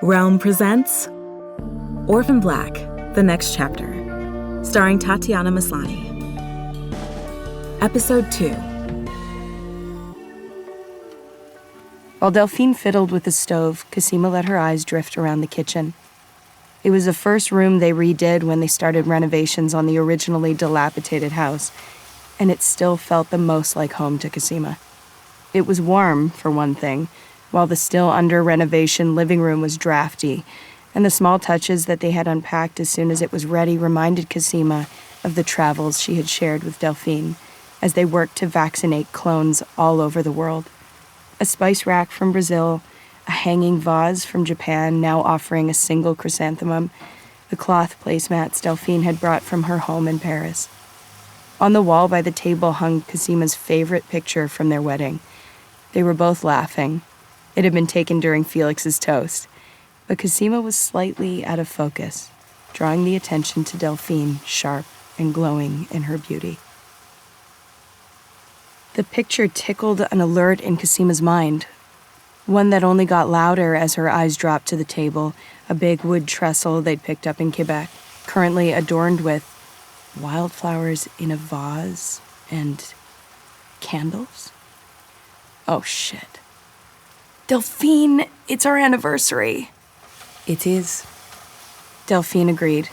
Realm presents Orphan Black, The Next Chapter, starring Tatiana Maslany. Episode 2. While Delphine fiddled with the stove, Cosima let her eyes drift around the kitchen. It was the first room they redid when they started renovations on the originally dilapidated house, and it still felt the most like home to Cosima. It was warm, for one thing, while the still under-renovation living room was drafty, and the small touches that they had unpacked as soon as it was ready reminded Cosima of the travels she had shared with Delphine as they worked to vaccinate clones all over the world. A spice rack from Brazil, a hanging vase from Japan now offering a single chrysanthemum, the cloth placemats Delphine had brought from her home in Paris. On the wall by the table hung Cosima's favorite picture from their wedding. They were both laughing. It had been taken during Felix's toast, but Cosima was slightly out of focus, drawing the attention to Delphine, sharp and glowing in her beauty. The picture tickled an alert in Cosima's mind, one that only got louder as her eyes dropped to the table, a big wood trestle they'd picked up in Quebec, currently adorned with wildflowers in a vase and candles. Oh, shit. Delphine, it's our anniversary. It is. Delphine agreed,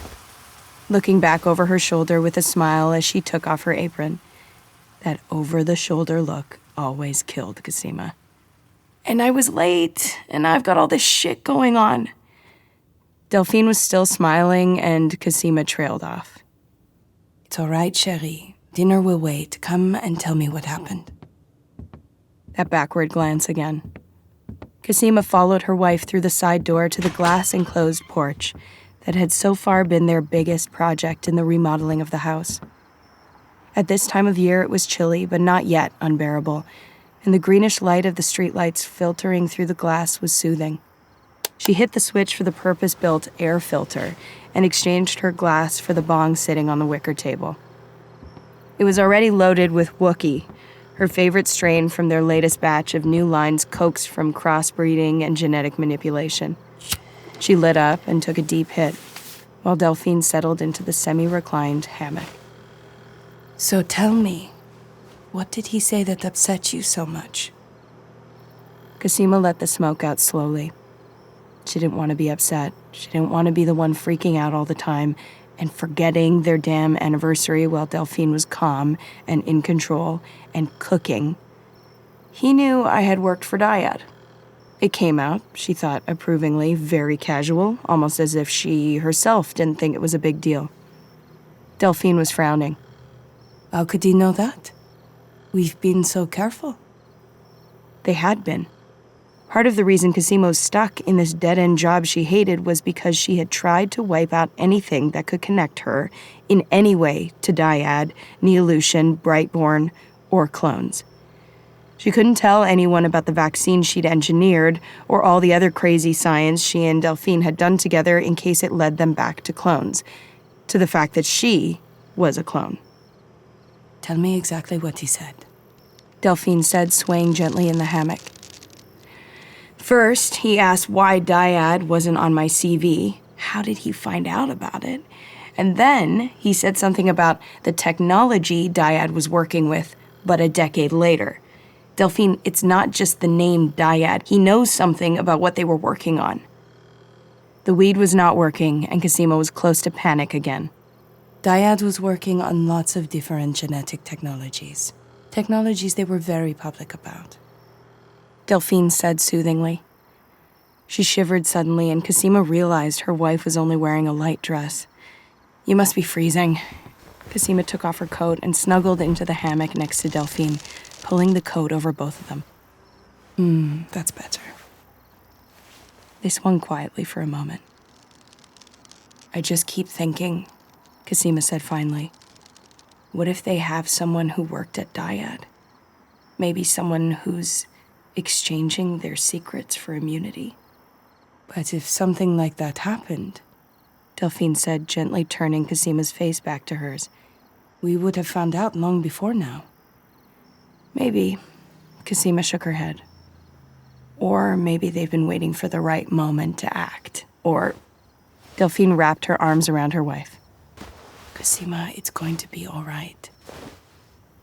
looking back over her shoulder with a smile as she took off her apron. That over-the-shoulder look always killed Cosima. And I was late, and I've got all this shit going on. Delphine was still smiling, and Cosima trailed off. It's all right, chérie. Dinner will wait. Come and tell me what happened. That backward glance again. Cosima followed her wife through the side door to the glass-enclosed porch that had so far been their biggest project in the remodeling of the house. At this time of year, it was chilly, but not yet unbearable, and the greenish light of the streetlights filtering through the glass was soothing. She hit the switch for the purpose-built air filter and exchanged her glass for the bong sitting on the wicker table. It was already loaded with Wookiee, her favorite strain from their latest batch of new lines coaxed from crossbreeding and genetic manipulation. She lit up and took a deep hit, while Delphine settled into the semi-reclined hammock. So tell me, what did he say that upset you so much? Cosima let the smoke out slowly. She didn't want to be upset. She didn't want to be the one freaking out all the time and forgetting their damn anniversary while Delphine was calm and in control and cooking. He knew I had worked for Dyad. It came out, she thought approvingly, very casual, almost as if she herself didn't think it was a big deal. Delphine was frowning. How could he know that? We've been so careful. They had been. Part of the reason Cosima was stuck in this dead-end job she hated was because she had tried to wipe out anything that could connect her in any way to Dyad, Neolution, Brightborn, or clones. She couldn't tell anyone about the vaccine she'd engineered or all the other crazy science she and Delphine had done together in case it led them back to clones, to the fact that she was a clone. Tell me exactly what he said, Delphine said, swaying gently in the hammock. First, he asked why Dyad wasn't on my CV. How did he find out about it? And then he said something about the technology Dyad was working with, but a decade later. Delphine, it's not just the name Dyad. He knows something about what they were working on. The weed was not working, and Cosima was close to panic again. Dyad was working on lots of different genetic technologies. Technologies they were very public about. Delphine said soothingly. She shivered suddenly, and Cosima realized her wife was only wearing a light dress. You must be freezing. Cosima took off her coat and snuggled into the hammock next to Delphine, pulling the coat over both of them. That's better. They swung quietly for a moment. I just keep thinking, Cosima said finally. What if they have someone who worked at Dyad? Maybe someone who's exchanging their secrets for immunity. But if something like that happened, Delphine said, gently turning Cosima's face back to hers, we would have found out long before now. Maybe, Cosima shook her head. Or maybe they've been waiting for the right moment to act. Or Delphine wrapped her arms around her wife. Cosima, it's going to be all right.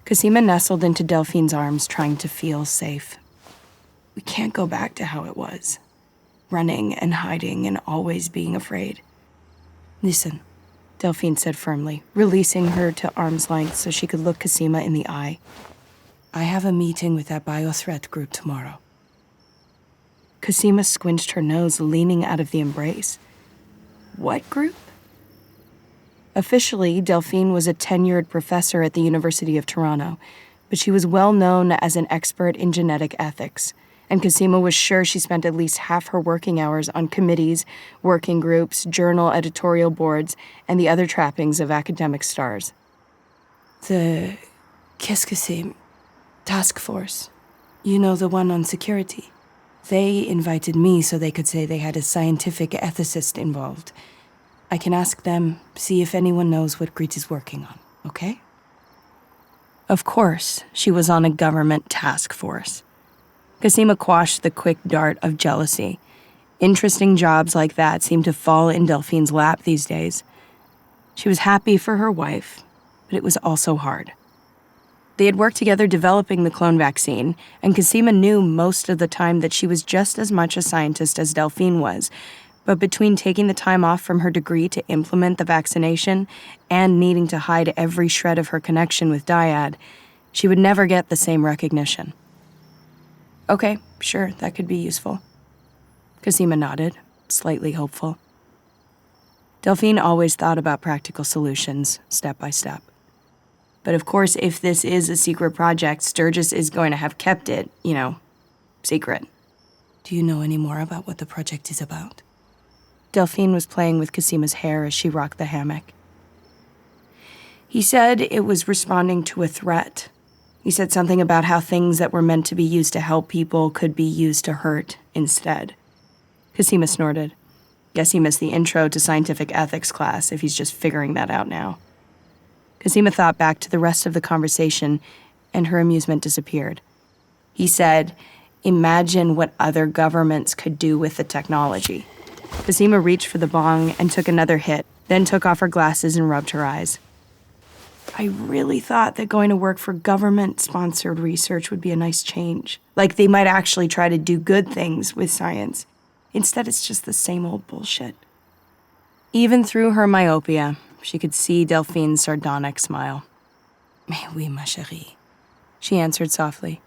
Cosima nestled into Delphine's arms, trying to feel safe. We can't go back to how it was. Running and hiding and always being afraid. Listen, Delphine said firmly, releasing her to arm's length so she could look Cosima in the eye. I have a meeting with that biothreat group tomorrow. Cosima squinched her nose, leaning out of the embrace. What group? Officially, Delphine was a tenured professor at the University of Toronto, but she was well known as an expert in genetic ethics, and Cosima was sure she spent at least half her working hours on committees, working groups, journal editorial boards, and the other trappings of academic stars. The qu'est-ce que c'est? Task force. You know, the one on security. They invited me so they could say they had a scientific ethicist involved. I can ask them, see if anyone knows what Greet is working on, okay? Of course, she was on a government task force. Cosima quashed the quick dart of jealousy. Interesting jobs like that seemed to fall in Delphine's lap these days. She was happy for her wife, but it was also hard. They had worked together developing the clone vaccine, and Cosima knew most of the time that she was just as much a scientist as Delphine was. But between taking the time off from her degree to implement the vaccination and needing to hide every shred of her connection with Dyad, she would never get the same recognition. Okay, sure, that could be useful. Cosima nodded, slightly hopeful. Delphine always thought about practical solutions, step by step. But of course, if this is a secret project, Sturgis is going to have kept it, secret. Do you know any more about what the project is about? Delphine was playing with Cosima's hair as she rocked the hammock. He said it was responding to a threat. He said something about how things that were meant to be used to help people could be used to hurt instead. Cosima snorted. Guess he missed the intro to scientific ethics class if he's just figuring that out now. Cosima thought back to the rest of the conversation, and her amusement disappeared. He said, imagine what other governments could do with the technology. Cosima reached for the bong and took another hit, then took off her glasses and rubbed her eyes. I really thought that going to work for government-sponsored research would be a nice change. Like they might actually try to do good things with science. Instead, it's just the same old bullshit. Even through her myopia, she could see Delphine's sardonic smile. Mais oui, ma chérie, she answered softly.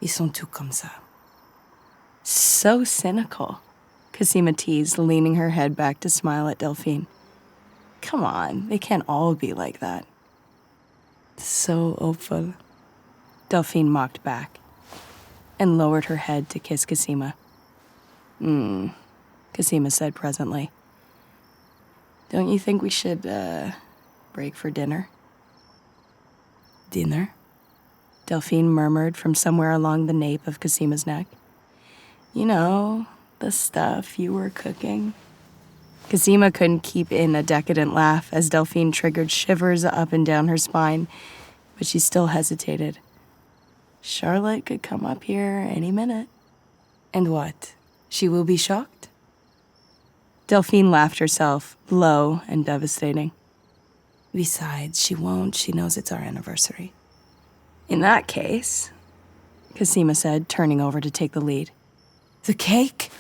Ils sont tous comme ça. So cynical, Cosima teased, leaning her head back to smile at Delphine. Come on, they can't all be like that. So hopeful, Delphine mocked back, and lowered her head to kiss Cosima. Cosima said presently. Don't you think we should, break for dinner? Dinner? Delphine murmured from somewhere along the nape of Cosima's neck. You know, the stuff you were cooking. Cosima couldn't keep in a decadent laugh as Delphine triggered shivers up and down her spine, but she still hesitated. Charlotte could come up here any minute. And what? She will be shocked? Delphine laughed herself, low and devastating. Besides, she won't. She knows it's our anniversary. In that case, Cosima said, turning over to take the lead. The cake?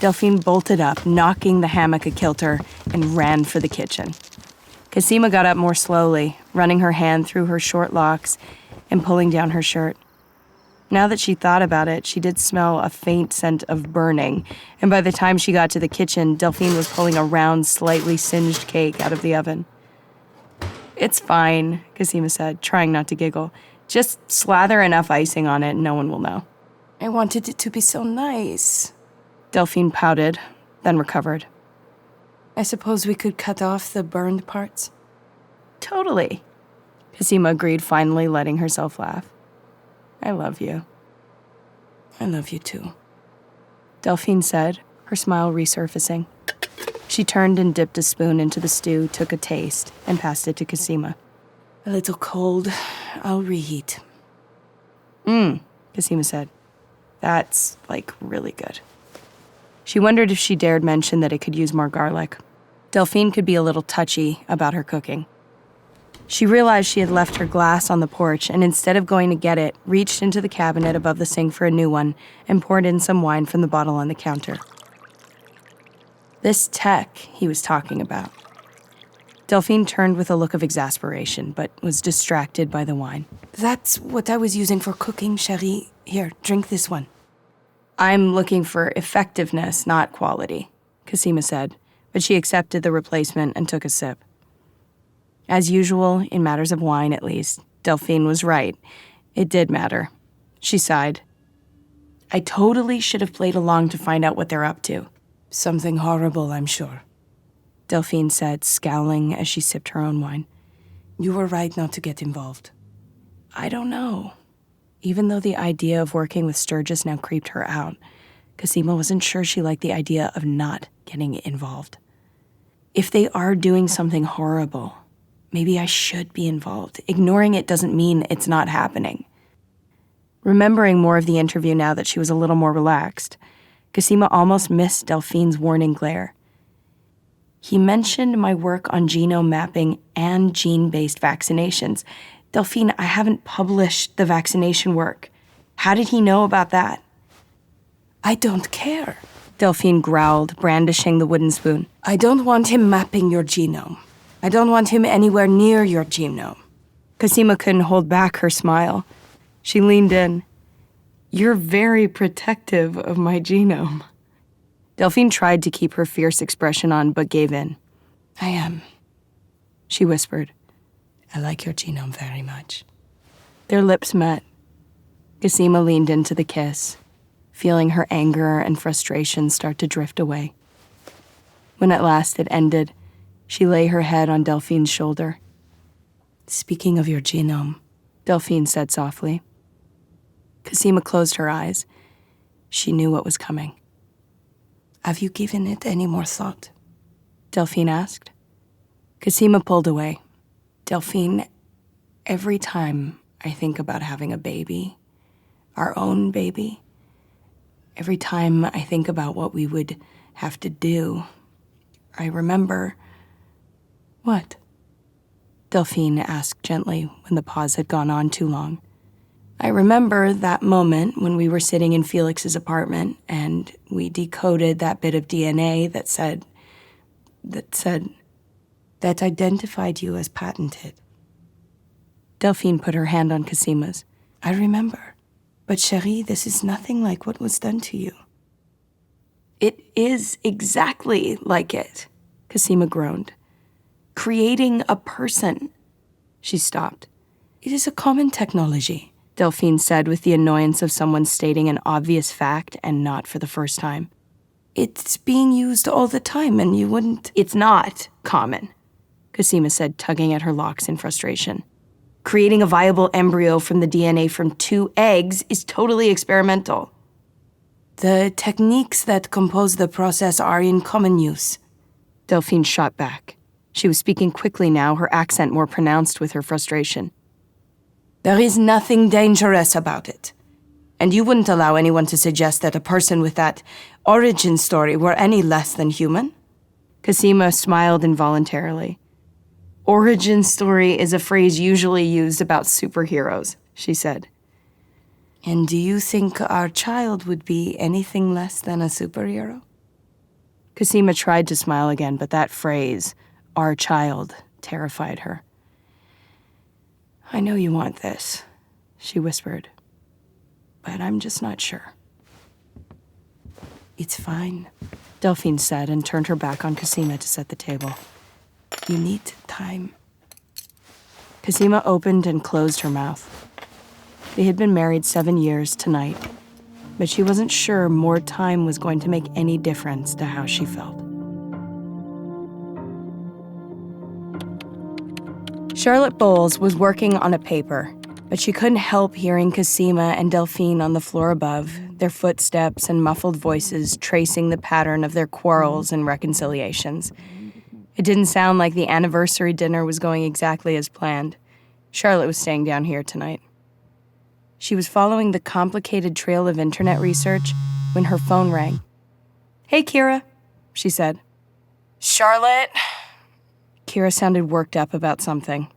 Delphine bolted up, knocking the hammock a-kilter, and ran for the kitchen. Cosima got up more slowly, running her hand through her short locks and pulling down her shirt. Now that she thought about it, she did smell a faint scent of burning, and by the time she got to the kitchen, Delphine was pulling a round, slightly singed cake out of the oven. It's fine, Cosima said, trying not to giggle. Just slather enough icing on it and no one will know. I wanted it to be so nice. Delphine pouted, then recovered. I suppose we could cut off the burned parts? Totally, Cosima agreed, finally letting herself laugh. I love you. I love you too, Delphine said, her smile resurfacing. She turned and dipped a spoon into the stew, took a taste, and passed it to Cosima. A little cold. I'll reheat. Cosima said. That's, really good. She wondered if she dared mention that it could use more garlic. Delphine could be a little touchy about her cooking. She realized she had left her glass on the porch and instead of going to get it, reached into the cabinet above the sink for a new one and poured in some wine from the bottle on the counter. This tech he was talking about. Delphine turned with a look of exasperation, but was distracted by the wine. That's what I was using for cooking, chérie. Here, drink this one. I'm looking for effectiveness, not quality, Cosima said, but she accepted the replacement and took a sip. As usual, in matters of wine at least, Delphine was right. It did matter. She sighed. I totally should have played along to find out what they're up to. Something horrible, I'm sure, Delphine said, scowling as she sipped her own wine. You were right not to get involved. I don't know. Even though the idea of working with Sturgis now creeped her out, Cosima wasn't sure she liked the idea of not getting involved. If they are doing something horrible, maybe I should be involved. Ignoring it doesn't mean it's not happening. Remembering more of the interview now that she was a little more relaxed, Cosima almost missed Delphine's warning glare. He mentioned my work on genome mapping and gene-based vaccinations. Delphine, I haven't published the vaccination work. How did he know about that? I don't care, Delphine growled, brandishing the wooden spoon. I don't want him mapping your genome. I don't want him anywhere near your genome. Cosima couldn't hold back her smile. She leaned in. You're very protective of my genome. Delphine tried to keep her fierce expression on, but gave in. I am, she whispered. I like your genome very much. Their lips met. Cosima leaned into the kiss, feeling her anger and frustration start to drift away. When at last it ended, she lay her head on Delphine's shoulder. Speaking of your genome, Delphine said softly. Cosima closed her eyes. She knew what was coming. Have you given it any more thought? Delphine asked. Cosima pulled away. Delphine, every time I think about having a baby, our own baby, every time I think about what we would have to do, I remember... What? Delphine asked gently when the pause had gone on too long. I remember that moment when we were sitting in Felix's apartment and we decoded that bit of DNA that identified you as patented. Delphine put her hand on Cosima's. I remember. But chérie, this is nothing like what was done to you. It is exactly like it, Cosima groaned. Creating a person. She stopped. It is a common technology, Delphine said with the annoyance of someone stating an obvious fact and not for the first time. It's being used all the time and you wouldn't... It's not common, Cosima said, tugging at her locks in frustration. Creating a viable embryo from the DNA from 2 eggs is totally experimental. The techniques that compose the process are in common use. Delphine shot back. She was speaking quickly now, her accent more pronounced with her frustration. There is nothing dangerous about it. And you wouldn't allow anyone to suggest that a person with that origin story were any less than human? Cosima smiled involuntarily. Origin story is a phrase usually used about superheroes, she said. And do you think our child would be anything less than a superhero? Cosima tried to smile again, but that phrase, our child, terrified her. I know you want this, she whispered, but I'm just not sure. It's fine, Delphine said and turned her back on Cosima to set the table. You need time. Cosima opened and closed her mouth. They had been married 7 years tonight, but she wasn't sure more time was going to make any difference to how she felt. Charlotte Bowles was working on a paper, but she couldn't help hearing Cosima and Delphine on the floor above, their footsteps and muffled voices tracing the pattern of their quarrels and reconciliations. It didn't sound like the anniversary dinner was going exactly as planned. Charlotte was staying down here tonight. She was following the complicated trail of internet research when her phone rang. "Hey, Kira," she said. Charlotte? Kira sounded worked up about something.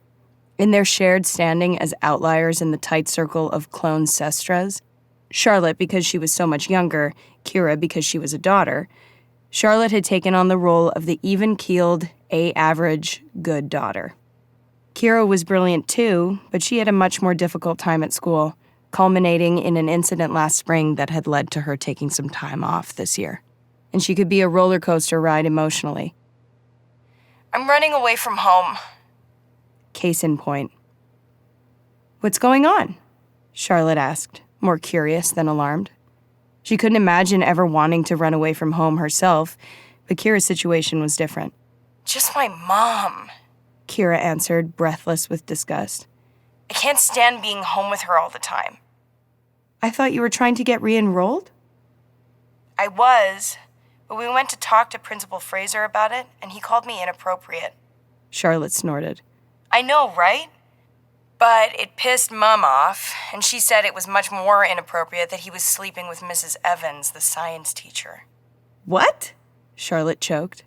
In their shared standing as outliers in the tight circle of clone sestras, Charlotte because she was so much younger, Kira because she was a daughter, Charlotte had taken on the role of the even-keeled, A-average, good daughter. Kira was brilliant too, but she had a much more difficult time at school, culminating in an incident last spring that had led to her taking some time off this year. And she could be a roller coaster ride emotionally. I'm running away from home. Case in point. "What's going on?" Charlotte asked, more curious than alarmed. She couldn't imagine ever wanting to run away from home herself, but Kira's situation was different. Just my mom, Kira answered, breathless with disgust. I can't stand being home with her all the time. "I thought you were trying to get re-enrolled?" I was, but we went to talk to Principal Fraser about it, and he called me inappropriate. Charlotte snorted. I know, right? But it pissed Mom off, and she said it was much more inappropriate that he was sleeping with Mrs. Evans, the science teacher. "What?" Charlotte choked.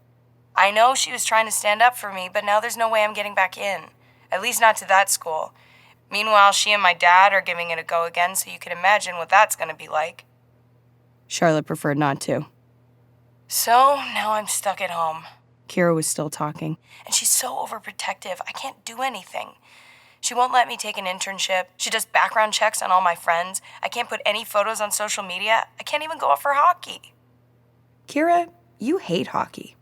I know she was trying to stand up for me, but now there's no way I'm getting back in. At least not to that school. Meanwhile, she and my dad are giving it a go again, so you can imagine what that's going to be like. Charlotte preferred not to. So now I'm stuck at home. Kira was still talking. And she's so overprotective, I can't do anything. She won't let me take an internship. She does background checks on all my friends. I can't put any photos on social media. I can't even go out for hockey. Kira, you hate hockey.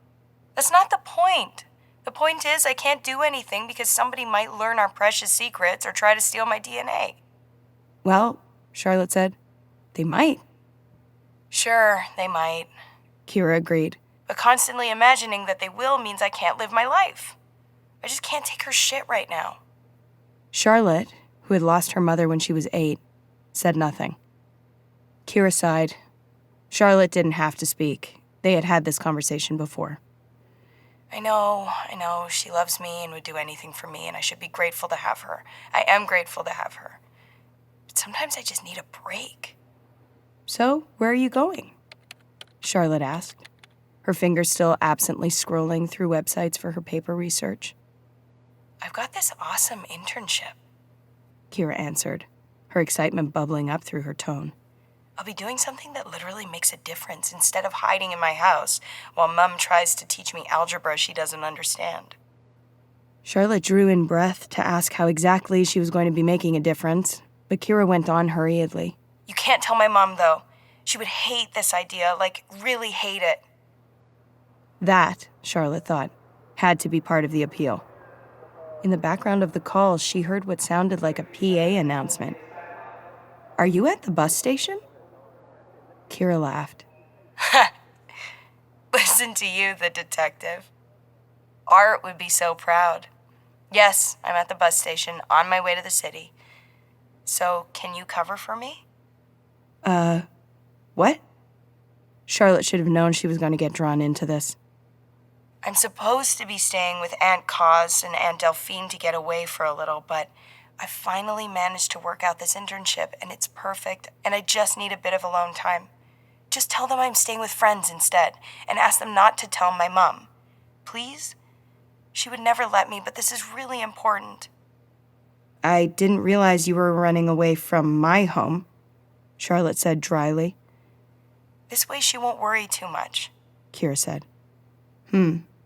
That's not the point. The point is I can't do anything because somebody might learn our precious secrets or try to steal my DNA. Well, Charlotte said, they might. Sure, they might. Kira agreed. But constantly imagining that they will means I can't live my life. I just can't take her shit right now. Charlotte, who had lost her mother when she was 8, said nothing. Kira sighed. Charlotte didn't have to speak. They had had this conversation before. I know. She loves me and would do anything for me, and I should be grateful to have her. I am grateful to have her. But sometimes I just need a break. So, where are you going? Charlotte asked, her fingers still absently scrolling through websites for her paper research. I've got this awesome internship, Kira answered, her excitement bubbling up through her tone. I'll be doing something that literally makes a difference instead of hiding in my house while Mom tries to teach me algebra she doesn't understand. Charlotte drew in breath to ask how exactly she was going to be making a difference, but Kira went on hurriedly. You can't tell my mom, though. She would hate this idea, really hate it. That, Charlotte thought, had to be part of the appeal. In the background of the call, she heard what sounded like a PA announcement. Are you at the bus station? Kira laughed. Listen to you, the detective. Art would be so proud. Yes, I'm at the bus station, on my way to the city. So, can you cover for me? What? Charlotte should have known she was going to get drawn into this. I'm supposed to be staying with Aunt Cos and Aunt Delphine to get away for a little, but I finally managed to work out this internship, and it's perfect, and I just need a bit of alone time. Just tell them I'm staying with friends instead, and ask them not to tell my mom. Please? She would never let me, but this is really important. I didn't realize you were running away from my home, Charlotte said dryly. This way she won't worry too much, Kira said.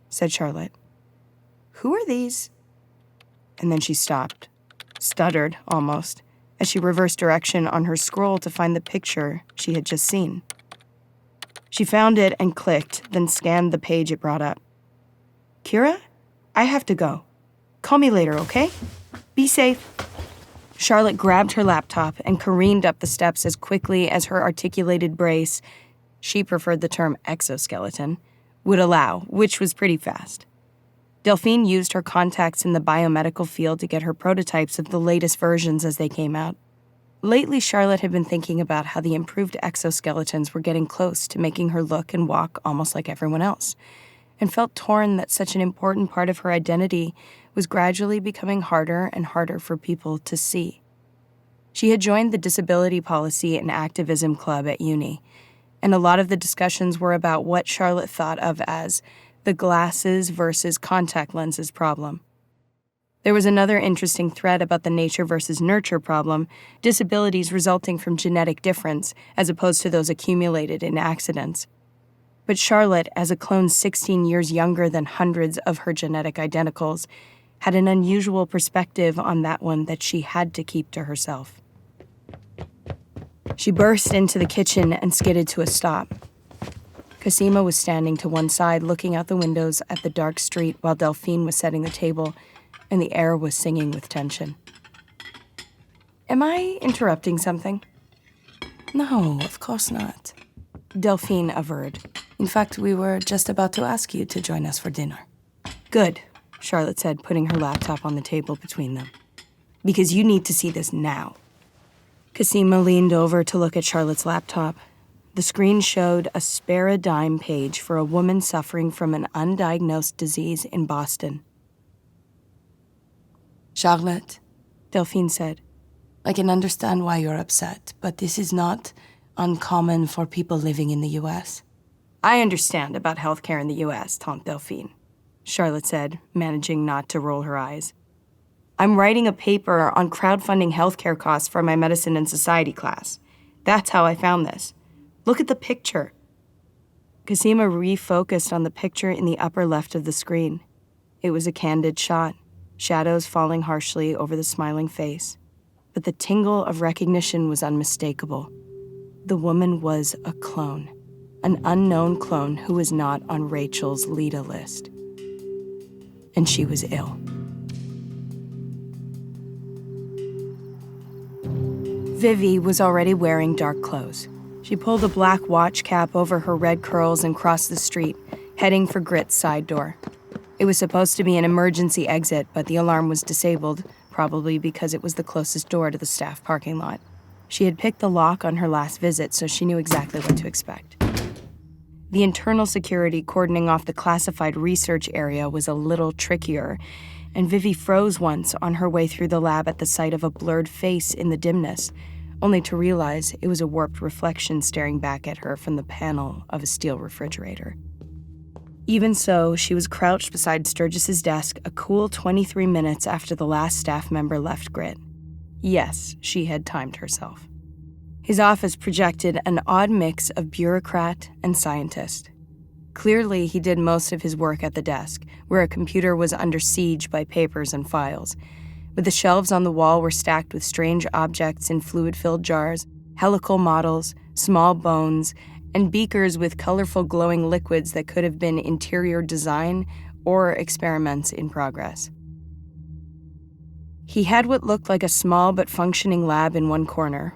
Said Charlotte. Who are these? And then she stopped, stuttered almost, as she reversed direction on her scroll to find the picture she had just seen. She found it and clicked, then scanned the page it brought up. Kira, I have to go. Call me later, okay? Be safe. Charlotte grabbed her laptop and careened up the steps as quickly as her articulated brace, she preferred the term exoskeleton, would allow, which was pretty fast. Delphine used her contacts in the biomedical field to get her prototypes of the latest versions as they came out. Lately, Charlotte had been thinking about how the improved exoskeletons were getting close to making her look and walk almost like everyone else, and felt torn that such an important part of her identity was gradually becoming harder and harder for people to see. She had joined the Disability Policy and Activism Club at uni, and a lot of the discussions were about what Charlotte thought of as the glasses versus contact lenses problem. There was another interesting thread about the nature versus nurture problem, disabilities resulting from genetic difference as opposed to those accumulated in accidents. But Charlotte, as a clone 16 years younger than hundreds of her genetic identicals, had an unusual perspective on that one that she had to keep to herself. She burst into the kitchen and skidded to a stop. Cosima was standing to one side, looking out the windows at the dark street while Delphine was setting the table, and the air was singing with tension. Am I interrupting something? No, of course not. Delphine averred. In fact, we were just about to ask you to join us for dinner. Good, Charlotte said, putting her laptop on the table between them. Because you need to see this now. Cosima leaned over to look at Charlotte's laptop. The screen showed a spare-a-dime page for a woman suffering from an undiagnosed disease in Boston. Charlotte, Delphine said, I can understand why you're upset, but this is not uncommon for people living in the U.S. I understand about healthcare in the U.S., Tante Delphine, Charlotte said, managing not to roll her eyes. I'm writing a paper on crowdfunding healthcare costs for my medicine and society class. That's how I found this. Look at the picture. Cosima refocused on the picture in the upper left of the screen. It was a candid shot, shadows falling harshly over the smiling face. But the tingle of recognition was unmistakable. The woman was a clone, an unknown clone who was not on Rachel's Lita list. And she was ill. Vivi was already wearing dark clothes. She pulled a black watch cap over her red curls and crossed the street, heading for Grit's side door. It was supposed to be an emergency exit, but the alarm was disabled, probably because it was the closest door to the staff parking lot. She had picked the lock on her last visit, so she knew exactly what to expect. The internal security cordoning off the classified research area was a little trickier, and Vivi froze once on her way through the lab at the sight of a blurred face in the dimness, only to realize it was a warped reflection staring back at her from the panel of a steel refrigerator. Even so, she was crouched beside Sturgis's desk a cool 23 minutes after the last staff member left Grit. Yes, she had timed herself. His office projected an odd mix of bureaucrat and scientist. Clearly, he did most of his work at the desk, where a computer was under siege by papers and files. But the shelves on the wall were stacked with strange objects in fluid-filled jars, helical models, small bones, and beakers with colorful glowing liquids that could have been interior design or experiments in progress. He had what looked like a small but functioning lab in one corner,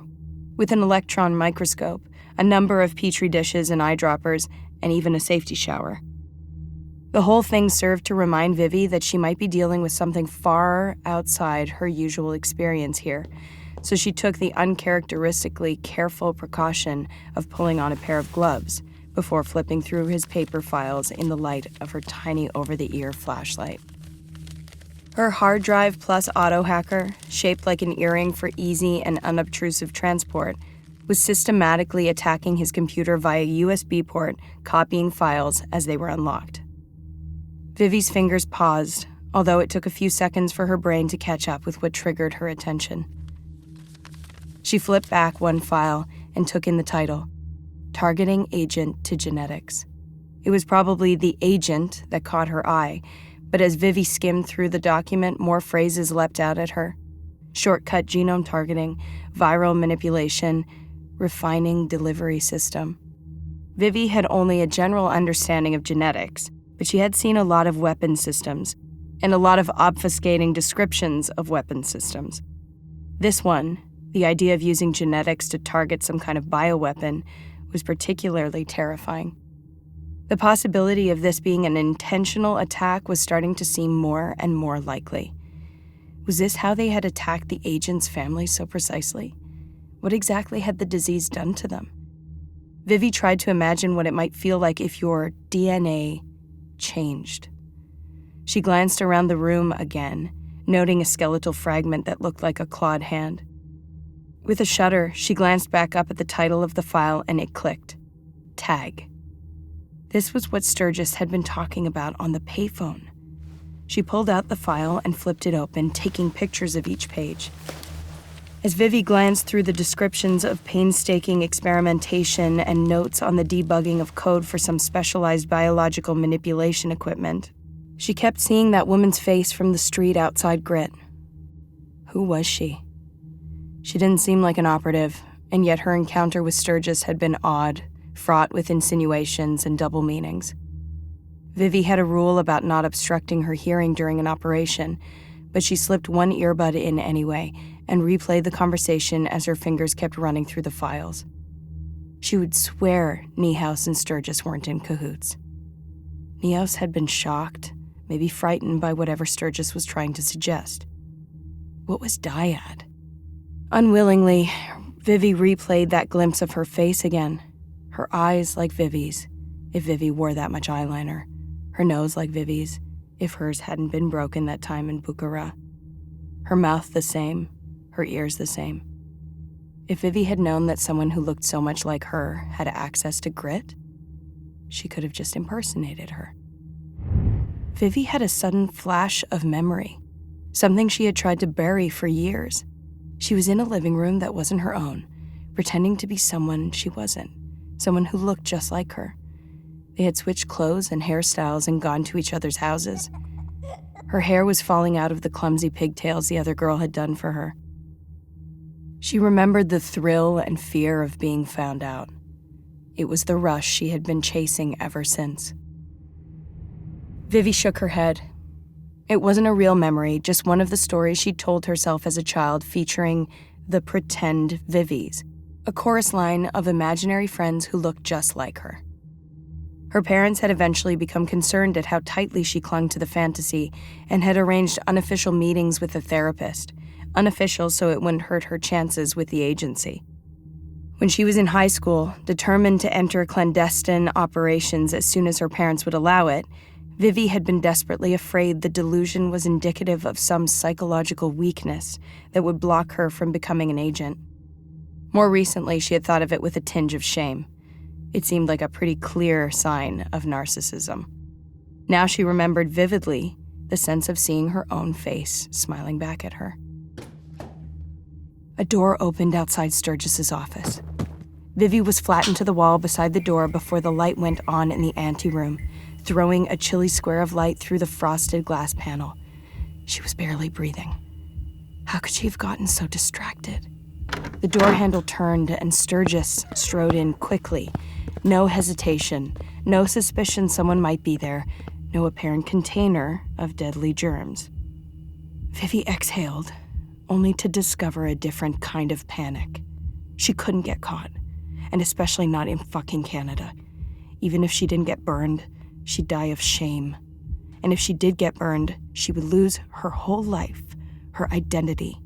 with an electron microscope, a number of petri dishes and eyedroppers, and even a safety shower. The whole thing served to remind Vivi that she might be dealing with something far outside her usual experience here, so she took the uncharacteristically careful precaution of pulling on a pair of gloves before flipping through his paper files in the light of her tiny over-the-ear flashlight. Her hard drive plus auto hacker, shaped like an earring for easy and unobtrusive transport, was systematically attacking his computer via USB port, copying files as they were unlocked. Vivi's fingers paused, although it took a few seconds for her brain to catch up with what triggered her attention. She flipped back one file and took in the title, Targeting Agent to Genetics. It was probably the agent that caught her eye, but as Vivi skimmed through the document, more phrases leapt out at her. Shortcut genome targeting, viral manipulation, refining delivery system. Vivi had only a general understanding of genetics, but she had seen a lot of weapon systems, and a lot of obfuscating descriptions of weapon systems. This one, the idea of using genetics to target some kind of bioweapon, was particularly terrifying. The possibility of this being an intentional attack was starting to seem more and more likely. Was this how they had attacked the agent's family so precisely? What exactly had the disease done to them? Vivi tried to imagine what it might feel like if your DNA changed. She glanced around the room again, noting a skeletal fragment that looked like a clawed hand. With a shudder, she glanced back up at the title of the file and it clicked. Tag. This was what Sturgis had been talking about on the payphone. She pulled out the file and flipped it open, taking pictures of each page. As Vivi glanced through the descriptions of painstaking experimentation and notes on the debugging of code for some specialized biological manipulation equipment, she kept seeing that woman's face from the street outside Grit. Who was she? She didn't seem like an operative, and yet her encounter with Sturgis had been odd, fraught with insinuations and double meanings. Vivi had a rule about not obstructing her hearing during an operation, but she slipped one earbud in anyway and replayed the conversation as her fingers kept running through the files. She would swear Niehaus and Sturgis weren't in cahoots. Niehaus had been shocked, maybe frightened by whatever Sturgis was trying to suggest. What was dyad? Unwillingly, Vivi replayed that glimpse of her face again. Her eyes like Vivi's, if Vivi wore that much eyeliner. Her nose like Vivi's, if hers hadn't been broken that time in Bukhara. Her mouth the same, her ears the same. If Vivi had known that someone who looked so much like her had access to Grit, she could have just impersonated her. Vivi had a sudden flash of memory, something she had tried to bury for years. She was in a living room that wasn't her own, pretending to be someone she wasn't, someone who looked just like her. They had switched clothes and hairstyles and gone to each other's houses. Her hair was falling out of the clumsy pigtails the other girl had done for her. She remembered the thrill and fear of being found out. It was the rush she had been chasing ever since. Vivi shook her head. It wasn't a real memory, just one of the stories she'd told herself as a child featuring the pretend Vivis, a chorus line of imaginary friends who looked just like her. Her parents had eventually become concerned at how tightly she clung to the fantasy and had arranged unofficial meetings with a therapist, unofficial so it wouldn't hurt her chances with the agency. When she was in high school, determined to enter clandestine operations as soon as her parents would allow it, Vivi had been desperately afraid the delusion was indicative of some psychological weakness that would block her from becoming an agent. More recently, she had thought of it with a tinge of shame. It seemed like a pretty clear sign of narcissism. Now she remembered vividly the sense of seeing her own face smiling back at her. A door opened outside Sturgis's office. Vivi was flattened to the wall beside the door before the light went on in the anteroom, throwing a chilly square of light through the frosted glass panel. She was barely breathing. How could she have gotten so distracted? The door handle turned and Sturgis strode in quickly. No hesitation, no suspicion someone might be there, no apparent container of deadly germs. Vivi exhaled, only to discover a different kind of panic. She couldn't get caught, and especially not in fucking Canada. Even if she didn't get burned, she'd die of shame. And if she did get burned, she would lose her whole life, her identity.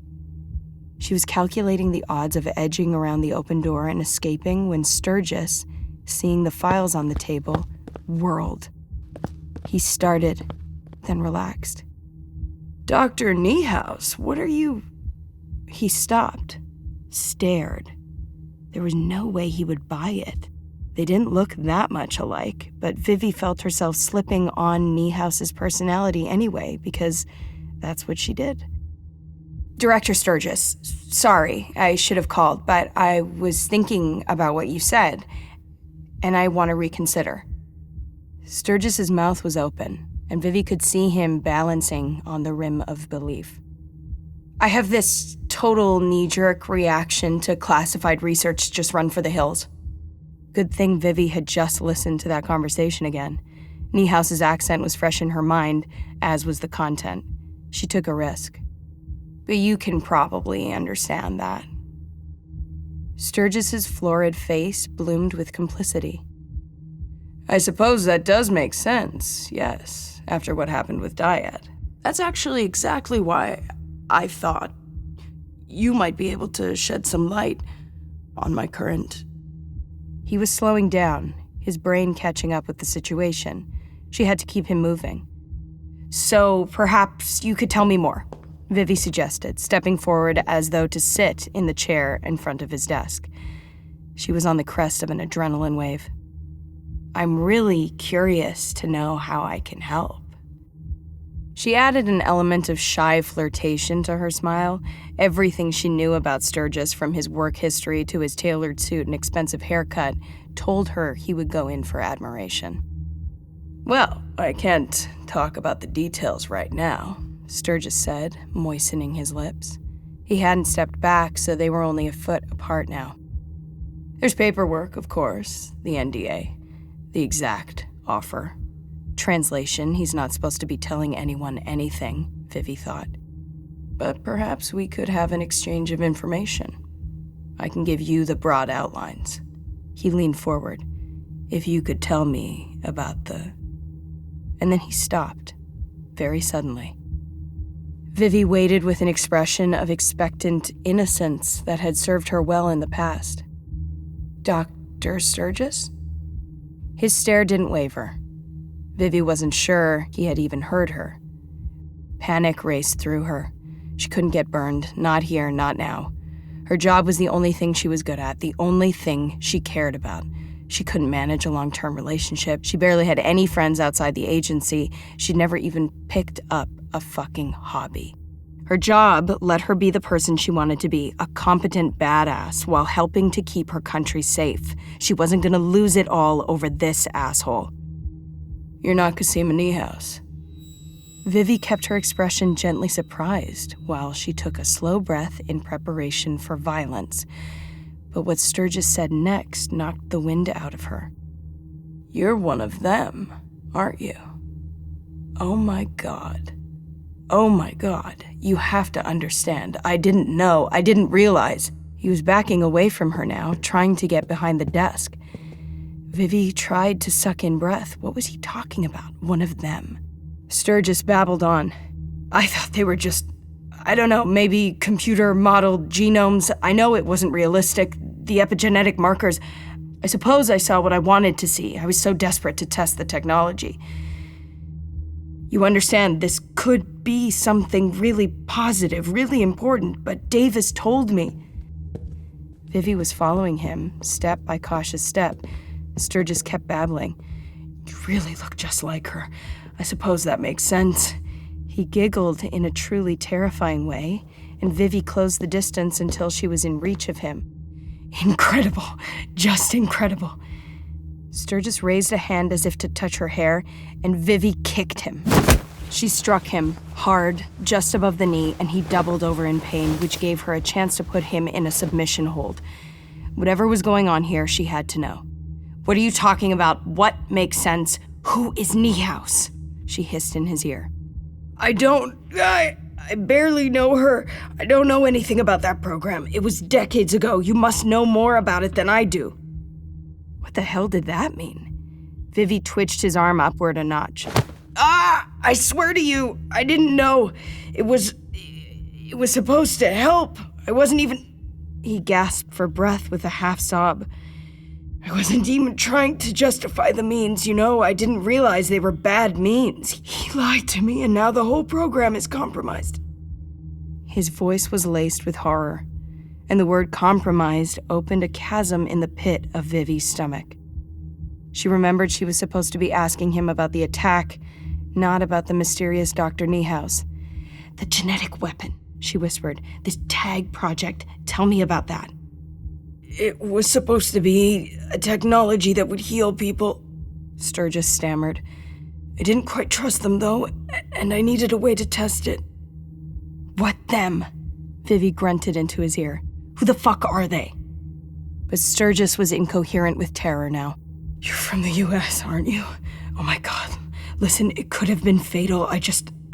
She was calculating the odds of edging around the open door and escaping when Sturgis, seeing the files on the table, whirled. He started, then relaxed. "Dr. Niehaus, what are you—" He stopped, stared. There was no way he would buy it. They didn't look that much alike, but Vivi felt herself slipping on Niehaus's personality anyway, because that's what she did. "Director Sturgis, sorry, I should have called, but I was thinking about what you said, and I want to reconsider." Sturgis's mouth was open, and Vivi could see him balancing on the rim of belief. "I have this total knee-jerk reaction to classified research just run for the hills." Good thing Vivi had just listened to that conversation again. Niehaus's accent was fresh in her mind, as was the content. She took a risk. "But you can probably understand that." Sturgis's florid face bloomed with complicity. "I suppose that does make sense, yes, after what happened with Dyad. That's actually exactly why I thought you might be able to shed some light on my current..." He was slowing down, his brain catching up with the situation. She had to keep him moving. "So perhaps you could tell me more. Vivi suggested, stepping forward as though to sit in the chair in front of his desk. She was on the crest of an adrenaline wave. I'm really curious to know how I can help. She added an element of shy flirtation to her smile. Everything she knew about Sturgis, from his work history to his tailored suit and expensive haircut, told her he would go in for admiration. Well, I can't talk about the details right now, Sturgis said, moistening his lips. He hadn't stepped back, so they were only a foot apart now. There's paperwork, of course, the NDA, the exact offer. Translation, he's not supposed to be telling anyone anything, Vivi thought. But perhaps we could have an exchange of information. I can give you the broad outlines. He leaned forward. If you could tell me about the... And then he stopped, very suddenly. Vivi waited with an expression of expectant innocence that had served her well in the past. Dr. Sturgis? His stare didn't waver. Vivi wasn't sure he had even heard her. Panic raced through her. She couldn't get burned, not here, not now. Her job was the only thing she was good at, the only thing she cared about. She couldn't manage a long-term relationship. She barely had any friends outside the agency. She'd never even picked up a fucking hobby. Her job let her be the person she wanted to be, a competent badass, while helping to keep her country safe. She wasn't gonna lose it all over this asshole. You're not Cosima Niehaus. Vivi kept her expression gently surprised while she took a slow breath in preparation for violence. But what Sturgis said next knocked the wind out of her. You're one of them, aren't you? Oh my God. Oh my God. You have to understand. I didn't know. I didn't realize. He was backing away from her now, trying to get behind the desk. Vivi tried to suck in breath. What was he talking about? One of them. Sturgis babbled on. I thought they were just, I don't know, maybe computer-modeled genomes. I know it wasn't realistic. The epigenetic markers. I suppose I saw what I wanted to see. I was so desperate to test the technology. You understand, this could be something really positive, really important, but Davis told me. Vivi was following him, step by cautious step. Sturgis kept babbling. You really look just like her. I suppose that makes sense. He giggled in a truly terrifying way, and Vivi closed the distance until she was in reach of him. Incredible. Just incredible. Sturgis raised a hand as if to touch her hair, and Vivi kicked him. She struck him, hard, just above the knee, and he doubled over in pain, which gave her a chance to put him in a submission hold. Whatever was going on here, she had to know. What are you talking about? What makes sense? Who is Niehaus? She hissed in his ear. I barely know her. I don't know anything about that program. It was decades ago. You must know more about it than I do. What the hell did that mean? Vivi twitched his arm upward a notch. I swear to you, I didn't know. It was supposed to help. I wasn't even... He gasped for breath with a half-sob. I wasn't even trying to justify the means, you know. I didn't realize they were bad means. He lied to me, and now the whole program is compromised. His voice was laced with horror, and the word compromised opened a chasm in the pit of Vivi's stomach. She remembered she was supposed to be asking him about the attack, not about the mysterious Dr. Niehaus. The genetic weapon, she whispered. This tag project. Tell me about that. It was supposed to be a technology that would heal people, Sturgis stammered. I didn't quite trust them, though, and I needed a way to test it. What them? Vivi grunted into his ear. Who the fuck are they? But Sturgis was incoherent with terror now. You're from the U.S., aren't you? Oh my God. Listen, it could have been fatal. I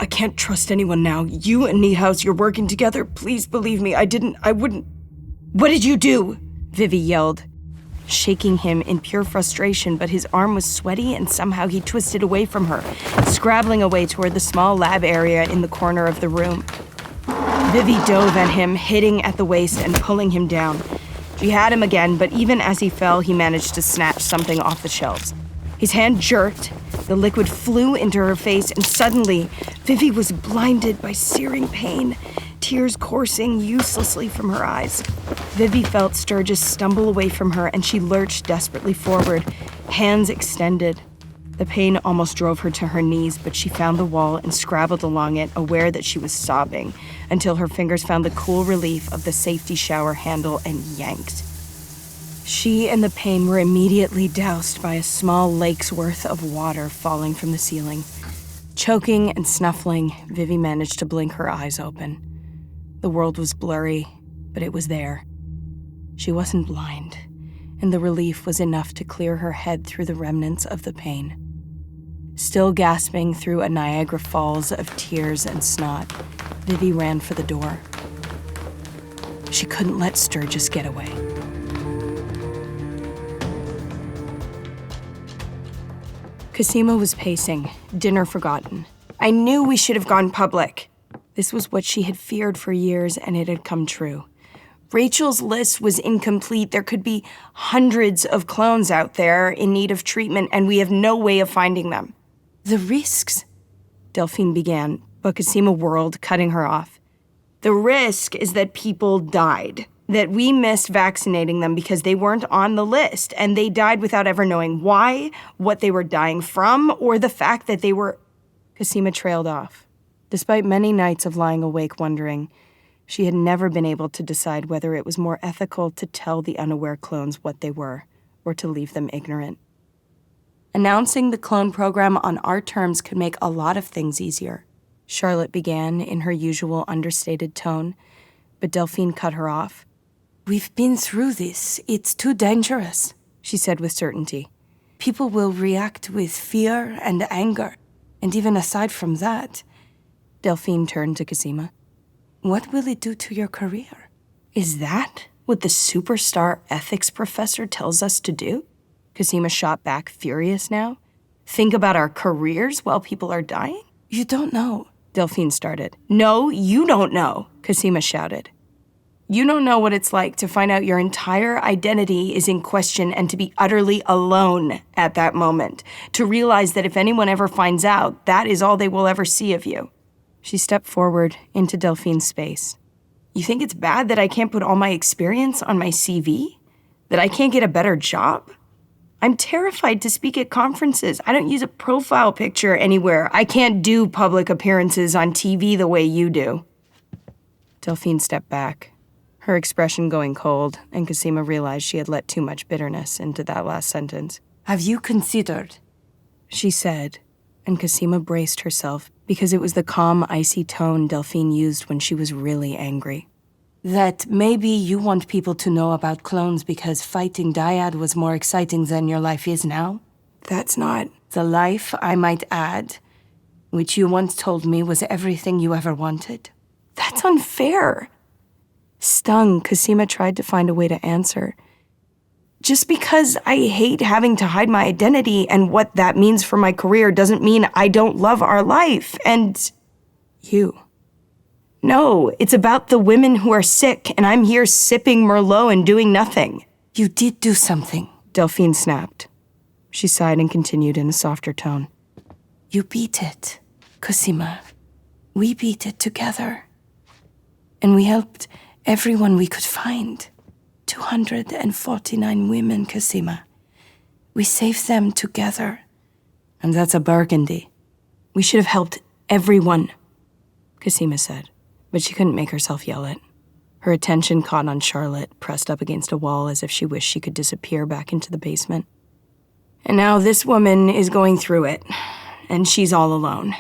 can't trust anyone now. You and Niehaus, you're working together. Please believe me. I wouldn't. What did you do? Vivi yelled, shaking him in pure frustration, but his arm was sweaty and somehow he twisted away from her, scrabbling away toward the small lab area in the corner of the room. Vivi dove at him, hitting at the waist and pulling him down. She had him again, but even as he fell, he managed to snatch something off the shelves. His hand jerked, The liquid flew into her face, and suddenly, Vivi was blinded by searing pain, tears coursing uselessly from her eyes. Vivi felt Sturgis stumble away from her, and she lurched desperately forward, hands extended. The pain almost drove her to her knees, but she found the wall and scrabbled along it, aware that she was sobbing, until her fingers found the cool relief of the safety shower handle and yanked. She and the pain were immediately doused by a small lake's worth of water falling from the ceiling. Choking and snuffling, Vivi managed to blink her eyes open. The world was blurry, but it was there. She wasn't blind, and the relief was enough to clear her head through the remnants of the pain. Still gasping through a Niagara Falls of tears and snot, Vivi ran for the door. She couldn't let Sturgis get away. Cosima was pacing, dinner forgotten. I knew we should have gone public. This was what she had feared for years, and it had come true. Rachel's list was incomplete. There could be hundreds of clones out there in need of treatment, and we have no way of finding them. The risks, Delphine began, but Cosima whirled, cutting her off. The risk is that people died, that we missed vaccinating them because they weren't on the list, and they died without ever knowing why, what they were dying from, or the fact that they were... Cosima trailed off. Despite many nights of lying awake wondering, she had never been able to decide whether it was more ethical to tell the unaware clones what they were, or to leave them ignorant. Announcing the clone program on our terms could make a lot of things easier, Charlotte began in her usual understated tone, but Delphine cut her off. We've been through this. It's too dangerous, she said with certainty. People will react with fear and anger, and even aside from that... Delphine turned to Cosima. What will it do to your career? Is that what the superstar ethics professor tells us to do? Cosima shot back, furious now. Think about our careers while people are dying? You don't know, Delphine started. No, you don't know, Cosima shouted. You don't know what it's like to find out your entire identity is in question and to be utterly alone at that moment. To realize that if anyone ever finds out, that is all they will ever see of you. She stepped forward into Delphine's space. You think it's bad that I can't put all my experience on my CV? That I can't get a better job? I'm terrified to speak at conferences. I don't use a profile picture anywhere. I can't do public appearances on TV the way you do. Delphine stepped back, her expression going cold, and Cosima realized she had let too much bitterness into that last sentence. Have you considered? She said, and Cosima braced herself because it was the calm, icy tone Delphine used when she was really angry. That maybe you want people to know about clones because fighting Dyad was more exciting than your life is now? That's not... The life, I might add, which you once told me was everything you ever wanted. That's unfair. Stung, Cosima tried to find a way to answer. Just because I hate having to hide my identity and what that means for my career doesn't mean I don't love our life and... you. No, it's about the women who are sick, and I'm here sipping Merlot and doing nothing. You did do something, Delphine snapped. She sighed and continued in a softer tone. You beat it, Cosima. We beat it together. And we helped everyone we could find. 249 women, Cosima. We saved them together. And that's a burgundy. We should have helped everyone, Cosima said. But she couldn't make herself yell it. Her attention caught on Charlotte, pressed up against a wall as if she wished she could disappear back into the basement. And now this woman is going through it, and she's all alone.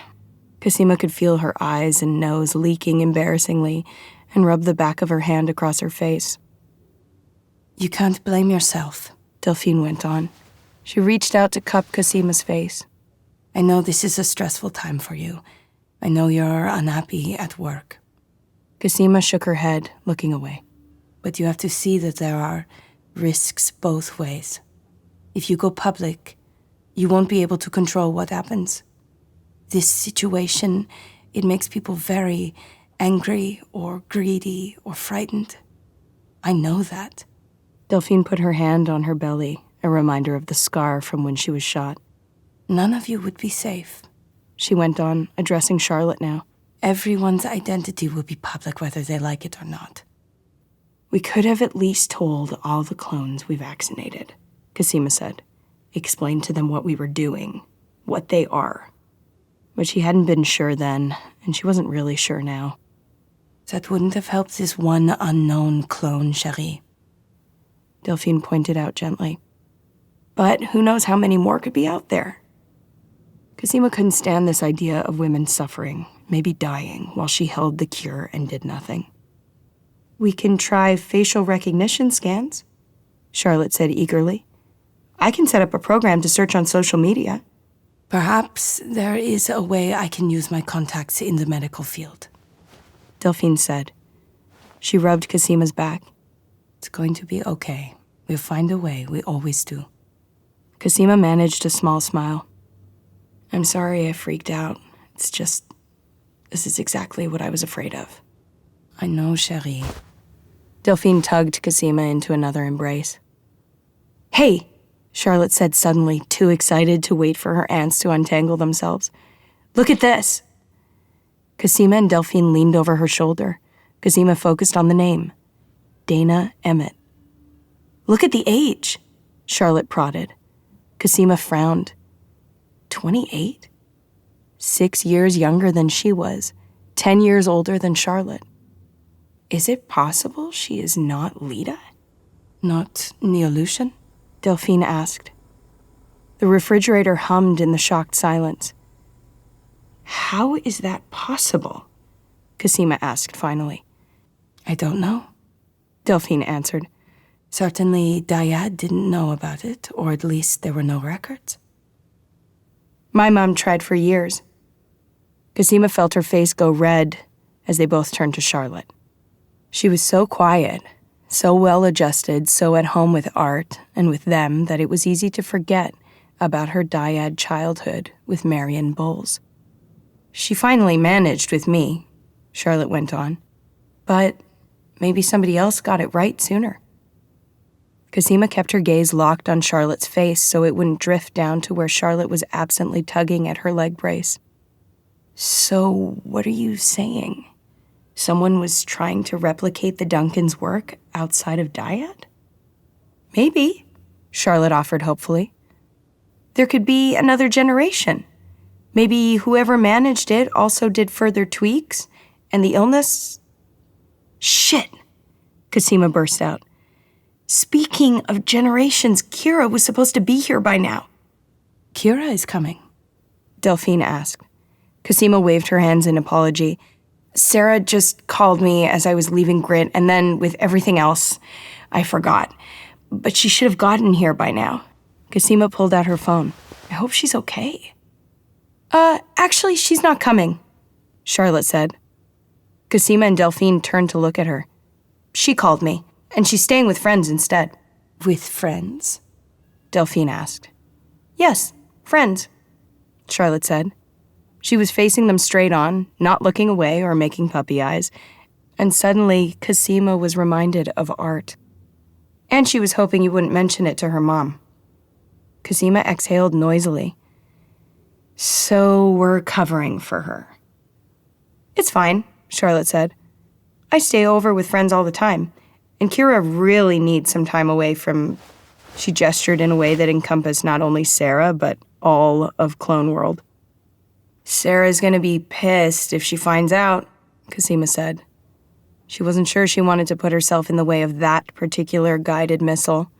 Cosima could feel her eyes and nose leaking embarrassingly and rubbed the back of her hand across her face. You can't blame yourself, Delphine went on. She reached out to cup Cosima's face. I know this is a stressful time for you. I know you're unhappy at work. Cosima shook her head, looking away. But you have to see that there are risks both ways. If you go public, you won't be able to control what happens. This situation, it makes people very angry or greedy or frightened. I know that. Delphine put her hand on her belly, a reminder of the scar from when she was shot. None of you would be safe. She went on, addressing Charlotte now. Everyone's identity will be public whether they like it or not. We could have at least told all the clones we vaccinated, Cosima said. Explained to them what we were doing, what they are. But she hadn't been sure then, and she wasn't really sure now. That wouldn't have helped this one unknown clone, chérie. Delphine pointed out gently. But who knows how many more could be out there? Cosima couldn't stand this idea of women suffering, maybe dying, while she held the cure and did nothing. We can try facial recognition scans, Charlotte said eagerly. I can set up a program to search on social media. Perhaps there is a way I can use my contacts in the medical field, Delphine said. She rubbed Cosima's back. It's going to be okay. We'll find a way, we always do. Cosima managed a small smile. I'm sorry I freaked out. It's just, this is exactly what I was afraid of. I know, chérie. Delphine tugged Cosima into another embrace. Hey, Charlotte said suddenly, too excited to wait for her aunts to untangle themselves. Look at this. Cosima and Delphine leaned over her shoulder. Cosima focused on the name. Dana Emmett. Look at the age, Charlotte prodded. Cosima frowned. 28? 6 years younger than she was, 10 years older than Charlotte. Is it possible she is not Lita? Not Neolution? Delphine asked. The refrigerator hummed in the shocked silence. How is that possible? Cosima asked finally. I don't know, Delphine answered. Certainly Dyad didn't know about it, or at least there were no records. My mom tried for years. Cosima felt her face go red as they both turned to Charlotte. She was so quiet, so well-adjusted, so at home with art and with them that it was easy to forget about her dyad childhood with Marion Bowles. She finally managed with me, Charlotte went on. But maybe somebody else got it right sooner. Cosima kept her gaze locked on Charlotte's face so it wouldn't drift down to where Charlotte was absently tugging at her leg brace. So, what are you saying? Someone was trying to replicate the Duncans' work outside of Dyad? Maybe, Charlotte offered hopefully. There could be another generation. Maybe whoever managed it also did further tweaks, and the illness... Shit, Cosima burst out. Speaking of generations, Kira was supposed to be here by now. Kira is coming, Delphine asked. Cosima waved her hands in apology. Sarah just called me as I was leaving Grit, and then with everything else, I forgot. But she should have gotten here by now. Cosima pulled out her phone. I hope she's okay. Actually, she's not coming, Charlotte said. Cosima and Delphine turned to look at her. She called me, and she's staying with friends instead. With friends? Delphine asked. Yes, friends, Charlotte said. She was facing them straight on, not looking away or making puppy eyes, and suddenly Cosima was reminded of art. And she was hoping you wouldn't mention it to her mom. Cosima exhaled noisily. So we're covering for her. It's fine, Charlotte said. I stay over with friends all the time, and Kira really needs some time away from... She gestured in a way that encompassed not only Sarah, but all of Clone World. Sarah's gonna be pissed if she finds out, Cosima said. She wasn't sure she wanted to put herself in the way of that particular guided missile.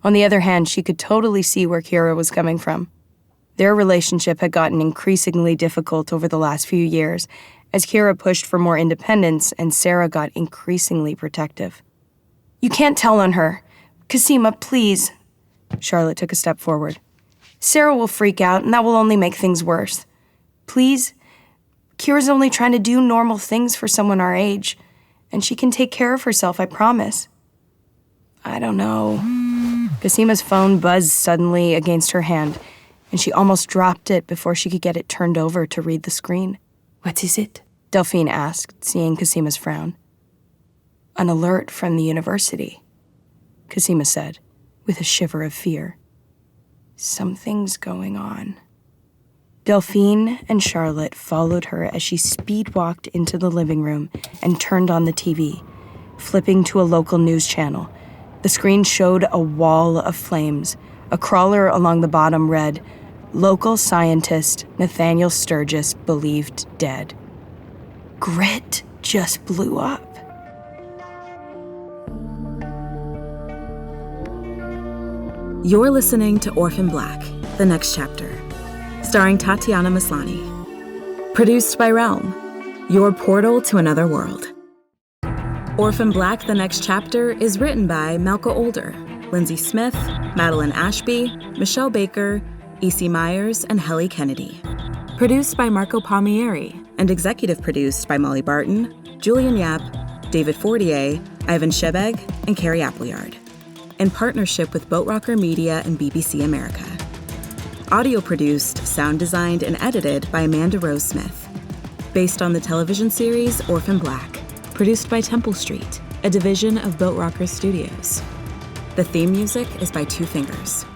On the other hand, she could totally see where Kira was coming from. Their relationship had gotten increasingly difficult over the last few years, as Kira pushed for more independence and Sarah got increasingly protective. You can't tell on her. Cosima, please. Charlotte took a step forward. Sarah will freak out, and that will only make things worse. Please, Kira's only trying to do normal things for someone our age, and she can take care of herself, I promise. I don't know. Cosima's phone buzzed suddenly against her hand, and she almost dropped it before she could get it turned over to read the screen. What is it? Delphine asked, seeing Cosima's frown. An alert from the university, Cosima said, with a shiver of fear. Something's going on. Delphine and Charlotte followed her as she speed-walked into the living room and turned on the TV, flipping to a local news channel. The screen showed a wall of flames. A crawler along the bottom read, "Local scientist Nathaniel Sturgis believed dead." Grit just blew up. You're listening to Orphan Black, the next chapter, starring Tatiana Maslany. Produced by Realm, your portal to another world. Orphan Black, the next chapter is written by Malka Older, Lindsay Smith, Madeline Ashby, Mishell Baker, E.C. Myers, and Heli Kennedy. Produced by Marco Palmieri and executive produced by Molly Barton, Julian Yap, David Fortier, Ivan Shebeg, and Carrie Appleyard. In partnership with Boat Rocker Media and BBC America. Audio produced, sound designed, and edited by Amanda Rose Smith. Based on the television series Orphan Black, produced by Temple Street, a division of Boat Rocker Studios. The theme music is by Two Fingers.